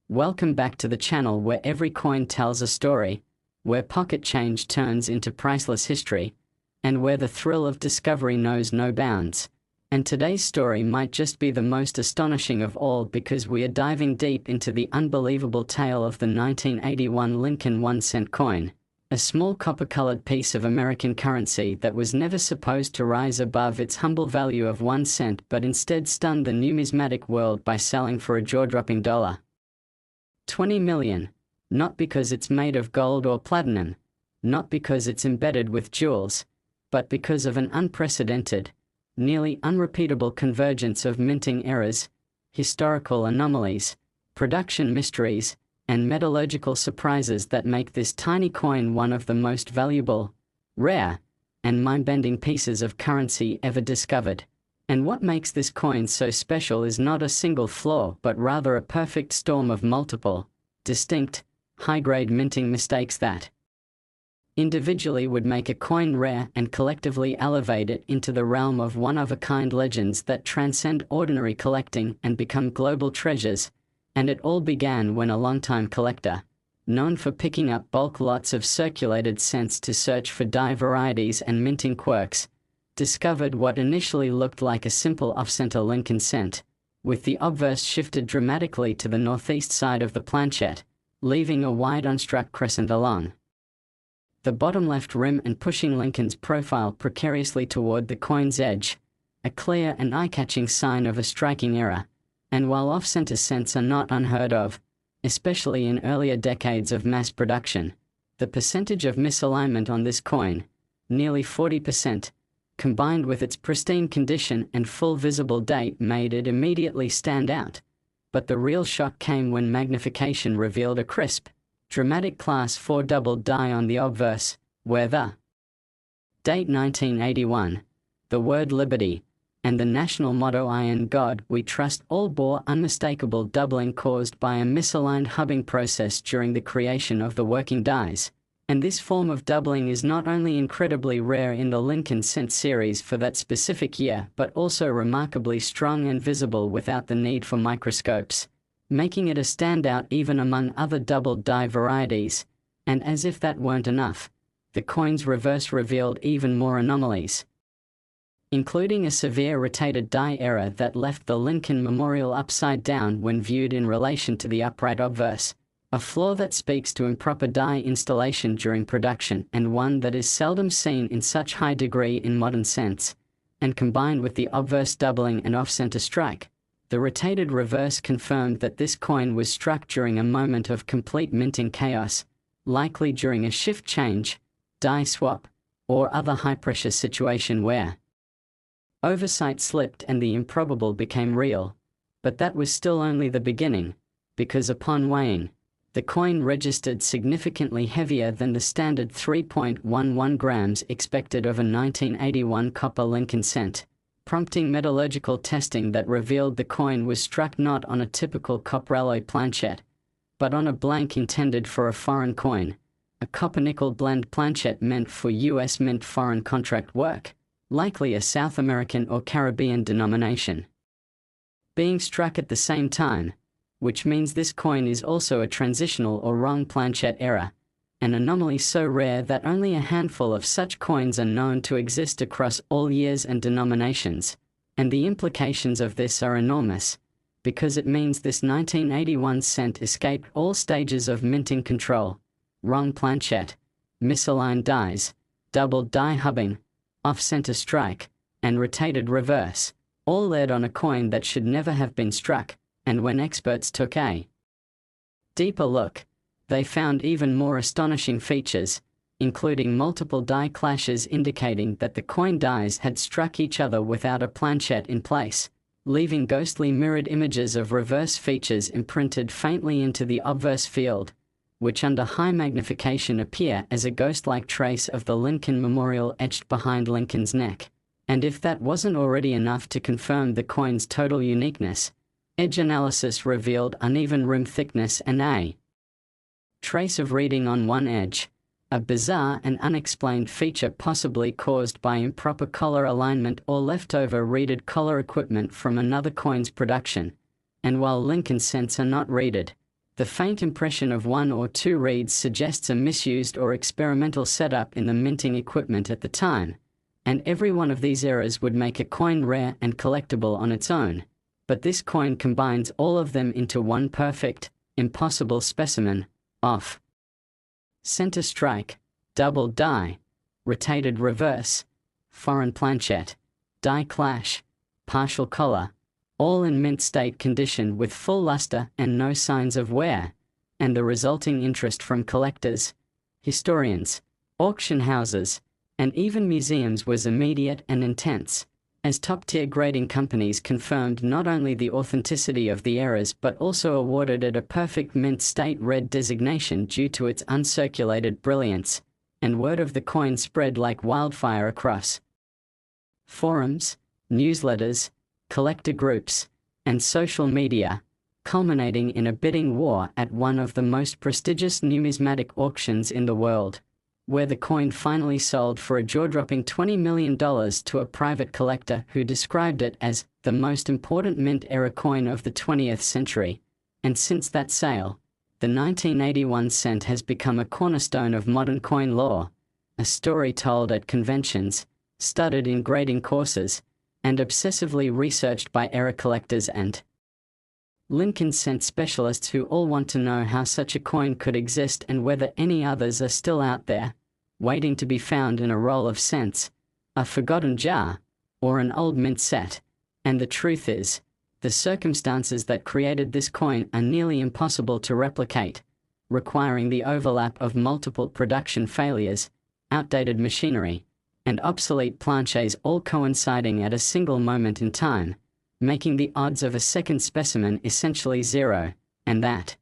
Welcome back to the channel where every coin tells a story, where pocket change turns into priceless history, and where the thrill of discovery knows no bounds. And today's story might just be the most astonishing of all because we are diving deep into the unbelievable tale of the 1981 Lincoln 1-cent coin, a small copper-colored piece of American currency that was never supposed to rise above its humble value of 1 cent but instead stunned the numismatic world by selling for a jaw-dropping $20 million, not because it's made of gold or platinum, not because it's embedded with jewels, but because of an unprecedented, nearly unrepeatable convergence of minting errors, historical anomalies, production mysteries, and metallurgical surprises that make this tiny coin one of the most valuable, rare, and mind-bending pieces of currency ever discovered. And what makes this coin so special is not a single flaw but rather a perfect storm of multiple, distinct, high-grade minting mistakes that individually would make a coin rare and collectively elevate it into the realm of one-of-a-kind legends that transcend ordinary collecting and become global treasures. And it all began when a longtime collector, known for picking up bulk lots of circulated cents to search for die varieties and minting quirks, discovered what initially looked like a simple off-center Lincoln cent, with the obverse shifted dramatically to the northeast side of the planchette, leaving a wide unstruck crescent along the bottom left rim and pushing Lincoln's profile precariously toward the coin's edge, a clear and eye-catching sign of a striking error. And while off-center cents are not unheard of, especially in earlier decades of mass production, the percentage of misalignment on this coin, nearly 40%, combined with its pristine condition and full visible date made it immediately stand out. But the real shock came when magnification revealed a crisp, dramatic Class 4 doubled die on the obverse, where the date 1981, the word liberty, and the national motto "I and God we trust" all bore unmistakable doubling caused by a misaligned hubbing process during the creation of the working dies. And this form of doubling is not only incredibly rare in the Lincoln cent series for that specific year but also remarkably strong and visible without the need for microscopes, making it a standout even among other doubled die varieties. And as if that weren't enough, the coin's reverse revealed even more anomalies, including a severe rotated die error that left the Lincoln memorial upside down when viewed in relation to the upright obverse, a flaw that speaks to improper die installation during production and one that is seldom seen in such high degree in modern cents. And combined with the obverse doubling and off-center strike, the rotated reverse confirmed that this coin was struck during a moment of complete minting chaos, likely during a shift change, die swap, or other high-pressure situation where oversight slipped and the improbable became real. But that was still only the beginning, because upon weighing, the coin registered significantly heavier than the standard 3.11 grams expected of a 1981 copper Lincoln cent, prompting metallurgical testing that revealed the coin was struck not on a typical copper-alloy planchette, but on a blank intended for a foreign coin, a copper-nickel blend planchette meant for U.S. Mint foreign contract work, likely a South American or Caribbean denomination, being struck at the same time, which means this coin is also a transitional or wrong planchette error, an anomaly so rare that only a handful of such coins are known to exist across all years and denominations. And the implications of this are enormous, because it means this 1981 cent escaped all stages of minting control: wrong planchette, misaligned dies, doubled die hubbing, off-center strike, and rotated reverse, all led on a coin that should never have been struck. And when experts took a deeper look, they found even more astonishing features, including multiple die clashes indicating that the coin dies had struck each other without a planchette in place, leaving ghostly mirrored images of reverse features imprinted faintly into the obverse field, which under high magnification appear as a ghost-like trace of the Lincoln memorial etched behind Lincoln's neck. And if that wasn't already enough to confirm the coin's total uniqueness, edge analysis revealed uneven rim thickness and a trace of reading on one edge, a bizarre and unexplained feature possibly caused by improper collar alignment or leftover reeded collar equipment from another coin's production. And while Lincoln cents are not reeded, The faint impression of one or two reeds suggests a misused or experimental setup in the minting equipment at the time, and every one of these errors would make a coin rare and collectible on its own. But this coin combines all of them into one perfect, impossible specimen: off center strike, double die, rotated reverse, foreign planchette, die clash, partial collar, all in mint state condition with full luster and no signs of wear, and the resulting interest from collectors, historians, auction houses, and even museums was immediate and intense, as top-tier grading companies confirmed not only the authenticity of the errors but also awarded it a perfect mint state red designation due to its uncirculated brilliance, and word of the coin spread like wildfire across forums, newsletters, collector groups, and social media, culminating in a bidding war at one of the most prestigious numismatic auctions in the world, where the coin finally sold for a jaw-dropping $20 million to a private collector who described it as the most important mint-era coin of the 20th century. And since that sale, the 1981 cent has become a cornerstone of modern coin lore, a story told at conventions, studied in grading courses, and obsessively researched by era collectors and Lincoln cent specialists who all want to know how such a coin could exist and whether any others are still out there, waiting to be found in a roll of cents, a forgotten jar, or an old mint set. And the truth is, the circumstances that created this coin are nearly impossible to replicate, requiring the overlap of multiple production failures, outdated machinery, and obsolete planches all coinciding at a single moment in time, making the odds of a second specimen essentially zero, and that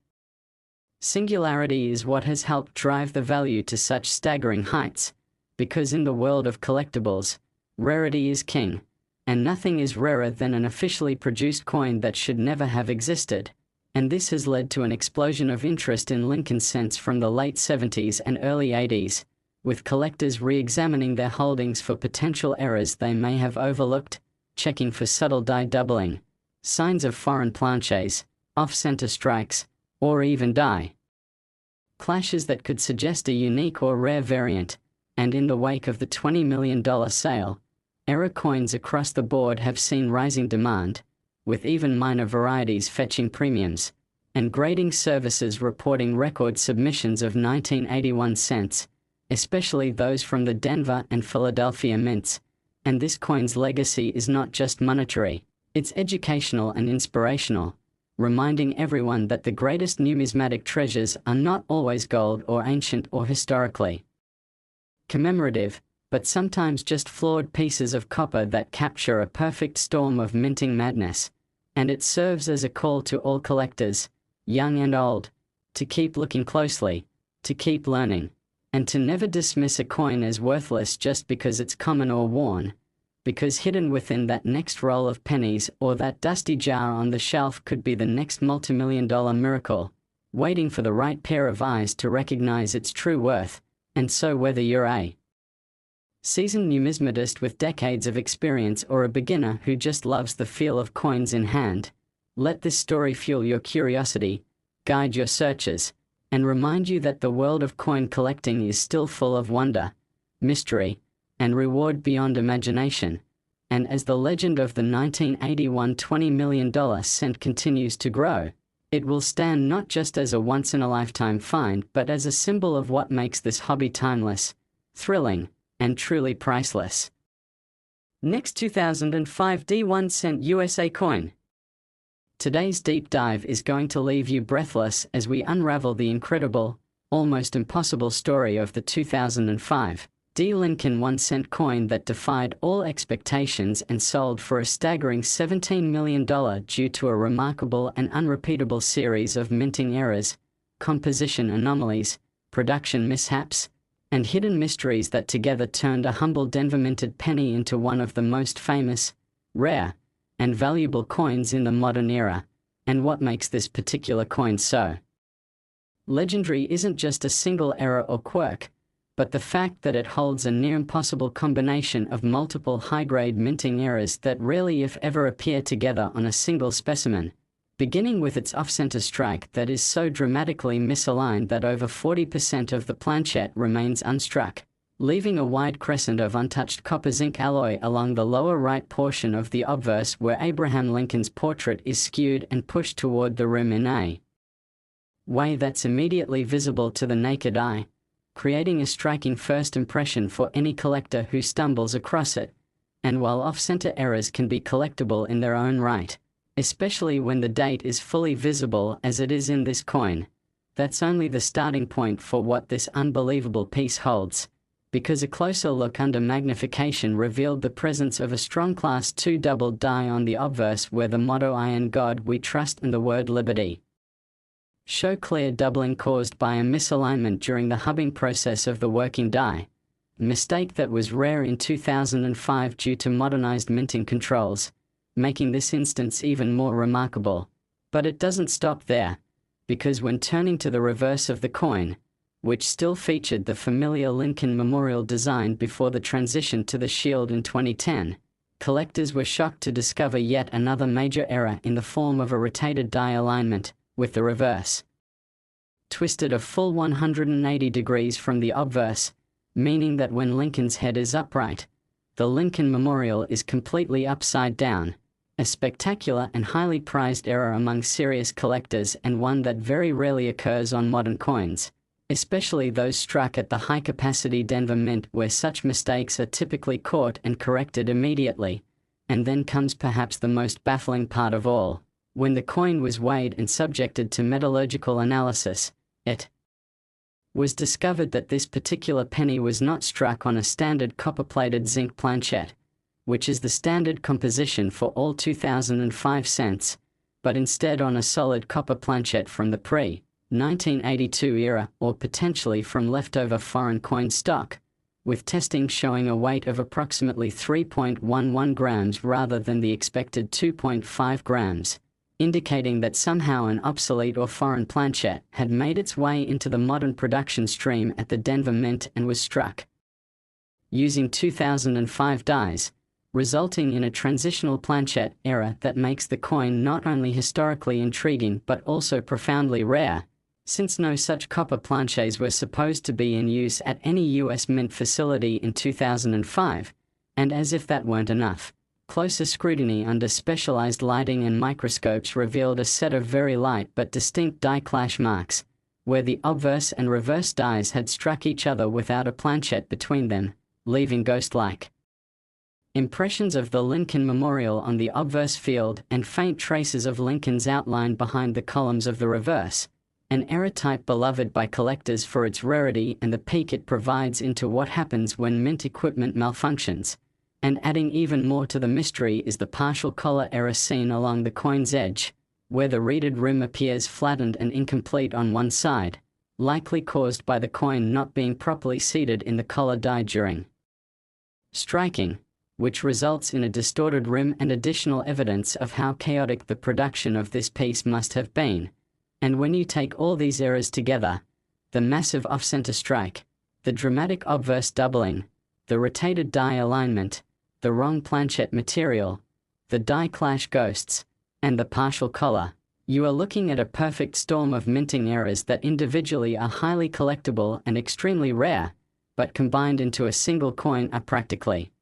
singularity is what has helped drive the value to such staggering heights, because in the world of collectibles, rarity is king, and nothing is rarer than an officially produced coin that should never have existed, and this has led to an explosion of interest in Lincoln cents from the late 70s and early 80s, with collectors re-examining their holdings for potential errors they may have overlooked, checking for subtle die doubling, signs of foreign planches, off-center strikes, or even die clashes that could suggest a unique or rare variant. And in the wake of the $20 million sale, era coins across the board have seen rising demand, with even minor varieties fetching premiums, and grading services reporting record submissions of 1981 cents, especially those from the Denver and Philadelphia mints. And this coin's legacy is not just monetary, it's educational and inspirational, reminding everyone that the greatest numismatic treasures are not always gold or ancient or historically commemorative, but sometimes just flawed pieces of copper that capture a perfect storm of minting madness. And it serves as a call to all collectors, young and old, to keep looking closely, to keep learning, and to never dismiss a coin as worthless just because it's common or worn, because hidden within that next roll of pennies or that dusty jar on the shelf could be the next multimillion-dollar miracle, waiting for the right pair of eyes to recognize its true worth. And so whether you're a seasoned numismatist with decades of experience or a beginner who just loves the feel of coins in hand, let this story fuel your curiosity, guide your searches, and remind you that the world of coin collecting is still full of wonder, mystery, and reward beyond imagination. And as the legend of the 1981 $20 million cent continues to grow, it will stand not just as a once-in-a-lifetime find but as a symbol of what makes this hobby timeless, thrilling, and truly priceless. Next 2005 D1 cent USA coin. Today's deep dive is going to leave you breathless as we unravel the incredible, almost impossible story of the 2005 D Lincoln 1 cent coin that defied all expectations and sold for a staggering $17 million due to a remarkable and unrepeatable series of minting errors, composition anomalies, production mishaps, and hidden mysteries that together turned a humble Denver minted penny into one of the most famous, rare, and valuable coins in the modern era. And what makes this particular coin so legendary isn't just a single error or quirk, but the fact that it holds a near-impossible combination of multiple high-grade minting errors that rarely if ever appear together on a single specimen. beginning with its off-center strike that is so dramatically misaligned that over 40% of the planchette remains unstruck, leaving a wide crescent of untouched copper-zinc alloy along the lower right portion of the obverse where Abraham Lincoln's portrait is skewed and pushed toward the rim in a way that's immediately visible to the naked eye, creating a striking first impression for any collector who stumbles across it. And while off-center errors can be collectible in their own right, especially when the date is fully visible as it is in this coin, that's only the starting point for what this unbelievable piece holds, because a closer look under magnification revealed the presence of a strong Class II doubled die on the obverse where the motto "I in God we trust" and the word "Liberty" show clear doubling caused by a misalignment during the hubbing process of the working die, a mistake that was rare in 2005 due to modernized minting controls, making this instance even more remarkable. But it doesn't stop there, because when turning to the reverse of the coin, which still featured the familiar Lincoln Memorial design before the transition to the shield in 2010, collectors were shocked to discover yet another major error in the form of a rotated die alignment, with the reverse twisted a full 180 degrees from the obverse, meaning that when Lincoln's head is upright, the Lincoln Memorial is completely upside down, a spectacular and highly prized error among serious collectors and one that very rarely occurs on modern coins, especially those struck at the high-capacity Denver Mint where such mistakes are typically caught and corrected immediately. And then comes perhaps the most baffling part of all. When the coin was weighed and subjected to metallurgical analysis, it was discovered that this particular penny was not struck on a standard copper-plated zinc planchette, which is the standard composition for all 2005 cents, but instead on a solid copper planchette from the pre-1982 era or potentially from leftover foreign coin stock, with testing showing a weight of approximately 3.11 grams rather than the expected 2.5 grams. Indicating that somehow an obsolete or foreign planchette had made its way into the modern production stream at the Denver Mint and was struck using 2005 dies, resulting in a transitional planchette error that makes the coin not only historically intriguing but also profoundly rare, since no such copper planchets were supposed to be in use at any U.S. Mint facility in 2005, and as if that weren't enough, closer scrutiny under specialized lighting and microscopes revealed a set of very light but distinct die clash marks, where the obverse and reverse dies had struck each other without a planchette between them, leaving ghost-like impressions of the Lincoln Memorial on the obverse field and faint traces of Lincoln's outline behind the columns of the reverse, an error type beloved by collectors for its rarity and the peek it provides into what happens when mint equipment malfunctions. And adding even more to the mystery is the partial collar error seen along the coin's edge, where the reeded rim appears flattened and incomplete on one side, likely caused by the coin not being properly seated in the collar die during striking, which results in a distorted rim and additional evidence of how chaotic the production of this piece must have been. And when you take all these errors together, the massive off-center strike, the dramatic obverse doubling, the rotated die alignment, the wrong planchette material, the die clash ghosts, and the partial collar, you are looking at a perfect storm of minting errors that individually are highly collectible and extremely rare, but combined into a single coin are practically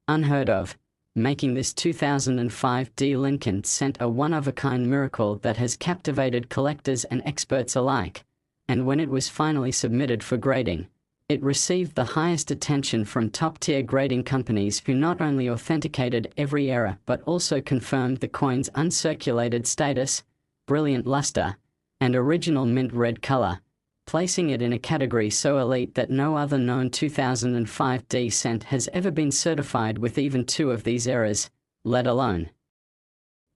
unheard of, making this 2005 D Lincoln Cent a one-of-a-kind miracle that has captivated collectors and experts alike. And when it was finally submitted for grading, it received the highest attention from top-tier grading companies who not only authenticated every error but also confirmed the coin's uncirculated status, brilliant luster, and original mint red color, placing it in a category so elite that no other known 2005 D cent has ever been certified with even two of these errors, let alone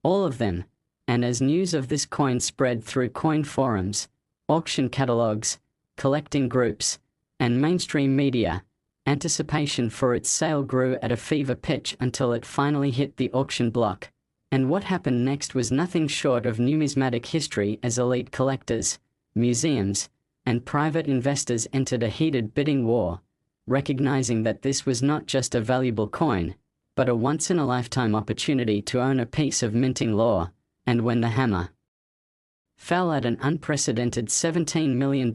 all of them. And as news of this coin spread through coin forums, auction catalogs, collecting groups, and mainstream media, anticipation for its sale grew at a fever pitch until it finally hit the auction block. And what happened next was nothing short of numismatic history as elite collectors, museums, and private investors entered a heated bidding war, recognizing that this was not just a valuable coin, but a once-in-a-lifetime opportunity to own a piece of minting lore, and when the hammer fell at an unprecedented $17 million,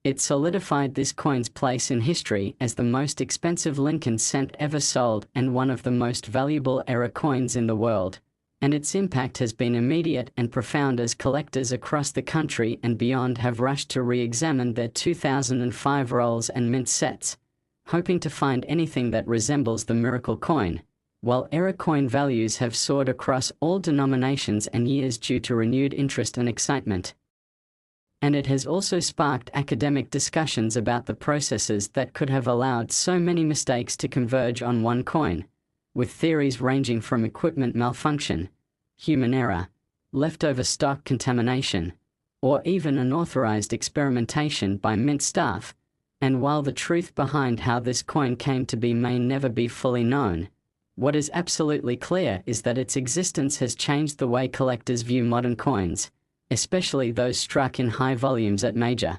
it solidified this coin's place in history as the most expensive Lincoln cent ever sold and one of the most valuable era coins in the world. And its impact has been immediate and profound as collectors across the country and beyond have rushed to re-examine their 2005 rolls and mint sets, hoping to find anything that resembles the miracle coin, while era coin values have soared across all denominations and years due to renewed interest and excitement. And it has also sparked academic discussions about the processes that could have allowed so many mistakes to converge on one coin, with theories ranging from equipment malfunction, human error, leftover stock contamination, or even unauthorized experimentation by mint staff. And while the truth behind how this coin came to be may never be fully known, what is absolutely clear is that its existence has changed the way collectors view modern coins, especially those struck in high volumes at major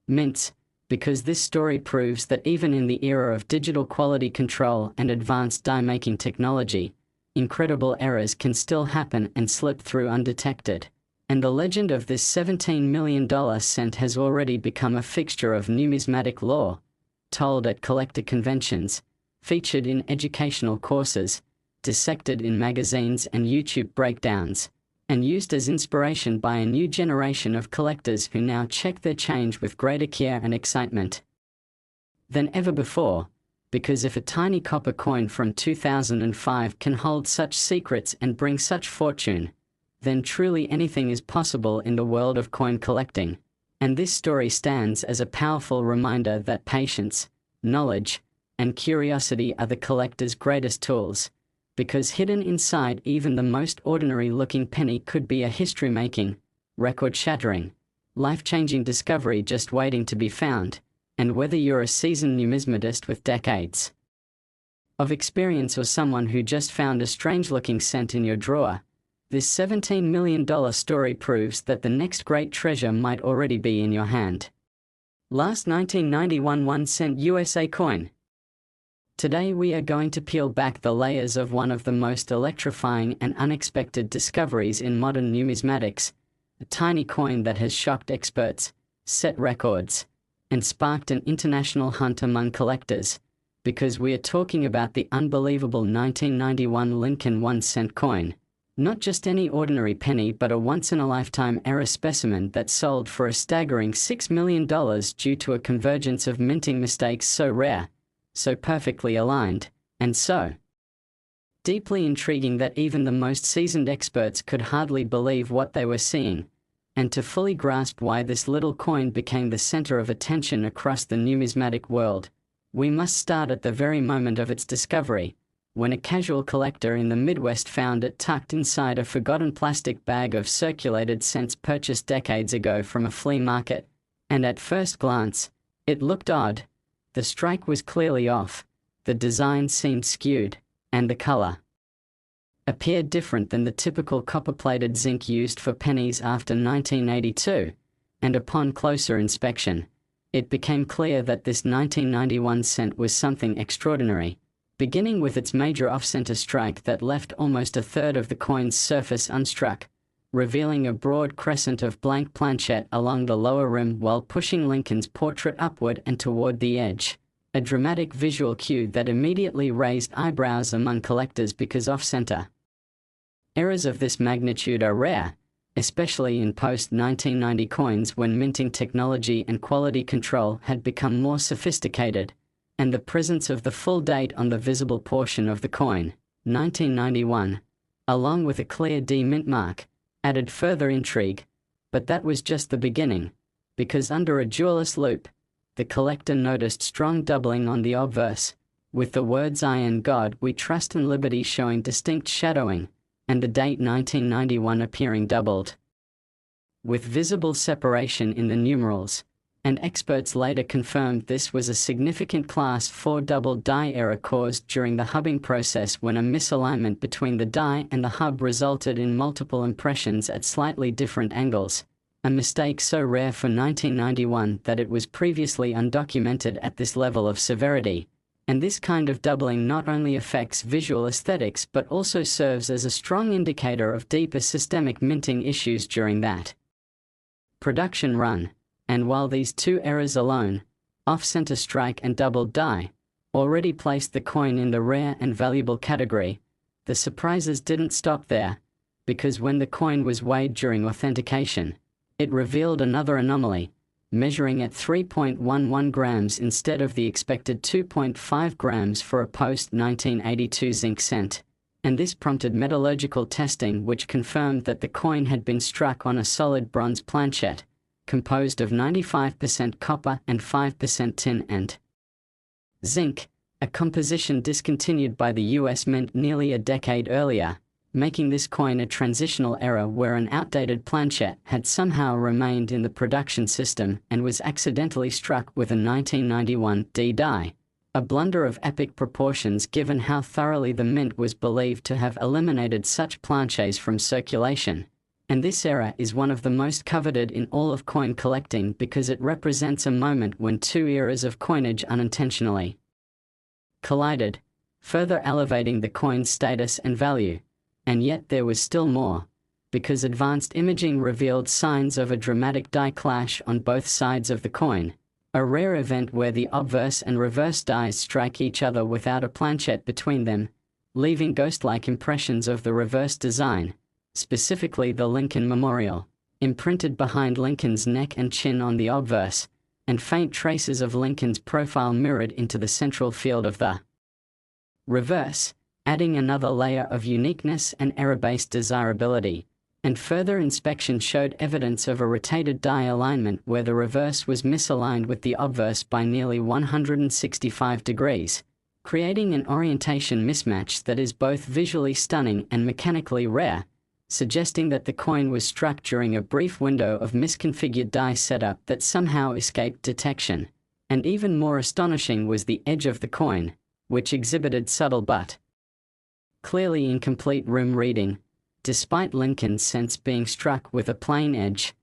mints, because this story proves that even in the era of digital quality control and advanced die-making technology, incredible errors can still happen and slip through undetected. And the legend of this $17 million cent has already become a fixture of numismatic lore, told at collector conventions, featured in educational courses, dissected in magazines and YouTube breakdowns, and used as inspiration by a new generation of collectors who now check their change with greater care and excitement than ever before, because if a tiny copper coin from 2005 can hold such secrets and bring such fortune, then truly anything is possible in the world of coin collecting. And this story stands as a powerful reminder that patience, knowledge, and curiosity are the collector's greatest tools, because hidden inside even the most ordinary-looking penny could be a history-making, record-shattering, life-changing discovery just waiting to be found. And whether you're a seasoned numismatist with decades of experience or someone who just found a strange-looking cent in your drawer, this $17 million story proves that the next great treasure might already be in your hand. Last 1991 1-cent USA coin. Today we are going to peel back the layers of one of the most electrifying and unexpected discoveries in modern numismatics, a tiny coin that has shocked experts, set records, and sparked an international hunt among collectors, because we are talking about the unbelievable 1991 Lincoln 1-cent coin. Not just any ordinary penny but a once-in-a-lifetime era specimen that sold for a staggering $6 million due to a convergence of minting mistakes so rare, so perfectly aligned, and so deeply intriguing that even the most seasoned experts could hardly believe what they were seeing. And to fully grasp why this little coin became the center of attention across the numismatic world, we must start at the very moment of its discovery, when a casual collector in the Midwest found it tucked inside a forgotten plastic bag of circulated cents purchased decades ago from a flea market. And at first glance, it looked odd. The strike was clearly off, the design seemed skewed, and the color appeared different than the typical copper-plated zinc used for pennies after 1982, and upon closer inspection, it became clear that this 1991 cent was something extraordinary, beginning with its major off-center strike that left almost a third of the coin's surface unstruck, revealing a broad crescent of blank planchette along the lower rim while pushing Lincoln's portrait upward and toward the edge, a dramatic visual cue that immediately raised eyebrows among collectors because off-center errors of this magnitude are rare, especially in post-1990 coins when minting technology and quality control had become more sophisticated, and the presence of the full date on the visible portion of the coin, 1991, along with a clear D mint mark, added further intrigue. But that was just the beginning, because under a jeweller's loupe, the collector noticed strong doubling on the obverse, with the words "I and God we trust" and "Liberty" showing distinct shadowing, and the date 1991 appearing doubled, with visible separation in the numerals. And experts later confirmed this was a significant Class 4 double die error caused during the hubbing process when a misalignment between the die and the hub resulted in multiple impressions at slightly different angles, a mistake so rare for 1991 that it was previously undocumented at this level of severity. And this kind of doubling not only affects visual aesthetics but also serves as a strong indicator of deeper systemic minting issues during that production run. And while these two errors alone, off-center strike and doubled die, already placed the coin in the rare and valuable category, the surprises didn't stop there, because when the coin was weighed during authentication, it revealed another anomaly, measuring at 3.11 grams instead of the expected 2.5 grams for a post-1982 zinc cent. And this prompted metallurgical testing which confirmed that the coin had been struck on a solid bronze planchet, composed of 95% copper and 5% tin and zinc, a composition discontinued by the US Mint nearly a decade earlier, making this coin a transitional error where an outdated planchet had somehow remained in the production system and was accidentally struck with a 1991 D die. A blunder of epic proportions given how thoroughly the Mint was believed to have eliminated such planchets from circulation. And this error is one of the most coveted in all of coin collecting because it represents a moment when two eras of coinage unintentionally collided, further elevating the coin's status and value. And yet there was still more, because advanced imaging revealed signs of a dramatic die clash on both sides of the coin, a rare event where the obverse and reverse dies strike each other without a planchet between them, leaving ghost-like impressions of the reverse design, specifically the Lincoln Memorial, imprinted behind Lincoln's neck and chin on the obverse, and faint traces of Lincoln's profile mirrored into the central field of the reverse, adding another layer of uniqueness and error-based desirability. And further inspection showed evidence of a rotated die alignment where the reverse was misaligned with the obverse by nearly 165 degrees, creating an orientation mismatch that is both visually stunning and mechanically rare, suggesting that the coin was struck during a brief window of misconfigured die setup that somehow escaped detection. And even more astonishing was the edge of the coin, which exhibited subtle but clearly incomplete room reading, despite Lincoln's cents being struck with a plain edge,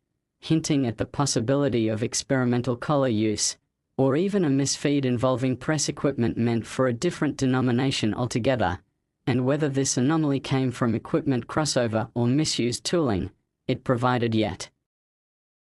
hinting at the possibility of experimental collar use, or even a misfeed involving press equipment meant for a different denomination altogether. And whether this anomaly came from equipment crossover or misused tooling, it provided yet